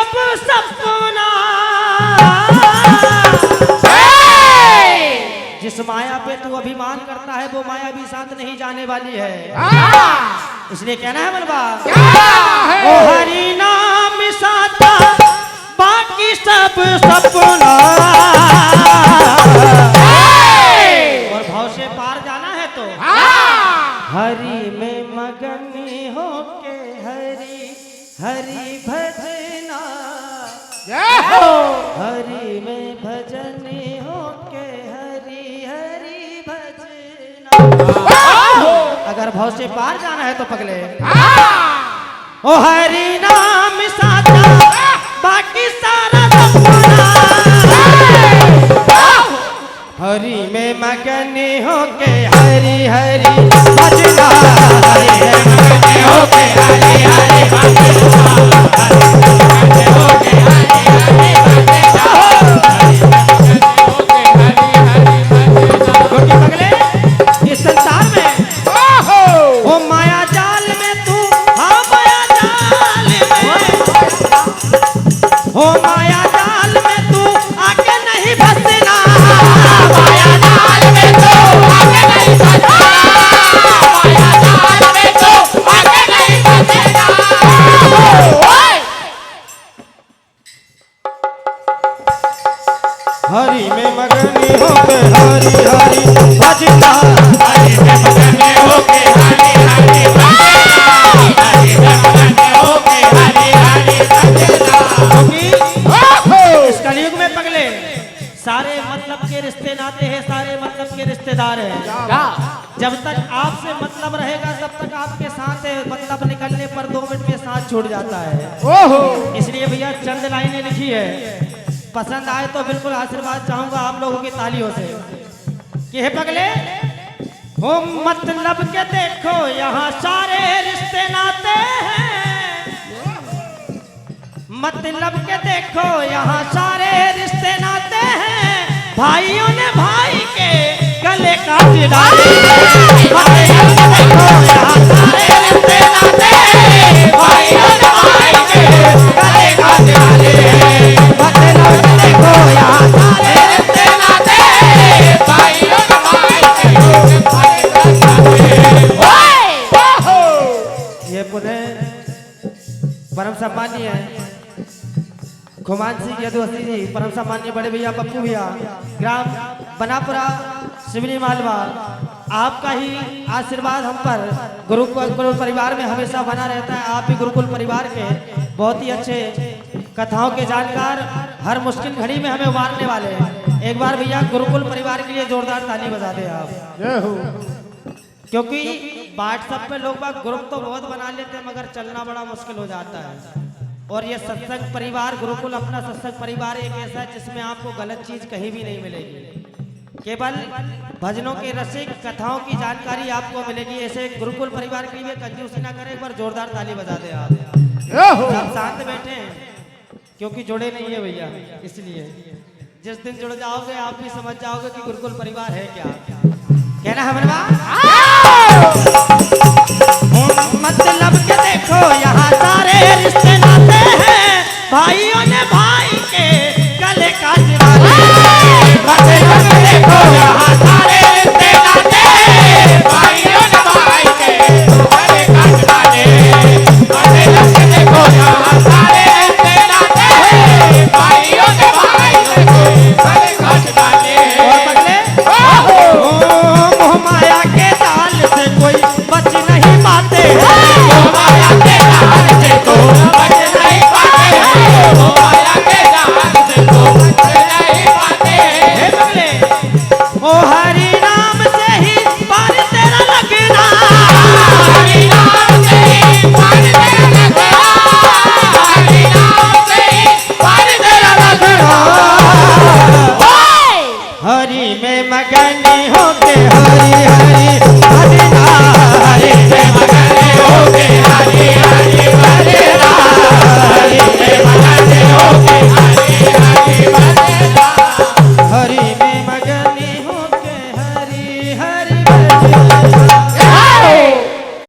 अब सपना जिस माया पे तू अभिमान करता है वो माया भी साथ नहीं जाने वाली है। इसलिए कहना है मनवा ओ हरि नाम साथा बाकी सब सपना। और भाव से पार जाना है तो हरि में मगन होके हरि हरि भजना। हरि में भजन होके हरि हरि भजना। अगर भाव से पार जाना है तो पगले ओ हरि नाम साथा बाकी सारा सपना। हरि में मगन होके हरि हरि भजना। हरि में मगन होके हरि हरि भजना। हरि में मगन होके हरि हरि भजना। हरि में मगन होके हरि हरि भजना। हरि में मगन होके हरि हरि भजना। इस कलयुग में पगले सारे मतलब के रिश्ते नाते हैं, सारे मतलब के रिश्तेदार हैं। जब तक आपसे मतलब रहेगा तब तक आपके साथ है, मतलब निकलने पर 2 मिनट में साथ छूट जाता है। इसलिए भैया चंद लाइनें लिखी है, पसंद आए तो बिल्कुल आशीर्वाद चाहूंगा आप लोगों की तालियों से कि हे पगले हो मतलब के देखो यहाँ सारे रिश्ते नाते हैं। मतलब के देखो यहाँ सारे रिश्ते नाते हैं। भाइयों ने भाई के गले काट डाले। मतलब के देखो यहाँ सारे रिश्ते नाते हैं। भाइयों ने भाई के गले काट डाले। मतलब के देखो यहाँ सारे रिश्ते नाते हैं। भाइयों ने भाई के गले काट डाले। ये पुनः परम सम्मानीय है खुमान सिंह यदुवंशी जी, परम सम्मानीय बड़े भैया पप्पू भैया, ग्राम बनापुरा सिवनी मालवा। आपका ही आशीर्वाद हम पर गुरुकुल परिवार में हमेशा बना रहता है। आप भी गुरुकुल परिवार के बहुत ही अच्छे कथाओं के जानकार, हर मुश्किल घड़ी में हमें उबारने वाले हैं। एक बार भैया गुरुकुल परिवार के लिए जोरदार ताली बजा दे आप। क्योंकि व्हाट्सएप पे लोग बाग ग्रुप तो बहुत बना लेते हैं मगर चलना बड़ा मुश्किल हो जाता है। और ये सत्संग परिवार गुरुकुल अपना सत्संग परिवार एक ऐसा है जिसमें आपको गलत चीज कहीं भी नहीं मिलेगी। केवल भजनों के रसिक कथाओं की जानकारी आपको मिलेगी। ऐसे गुरुकुल परिवार के लिए कंजूसी ना करें, एक बार जोरदार ताली बजा दे आप। सब शांत बैठे हैं क्योंकि जुड़े नहीं है भैया, इसलिए जिस दिन जुड़ जाओगे आप भी समझ जाओगे कि गुरुकुल परिवार है क्या। कहना है मनवा मतलब के देखो यहाँ सारे रिश्ते नाते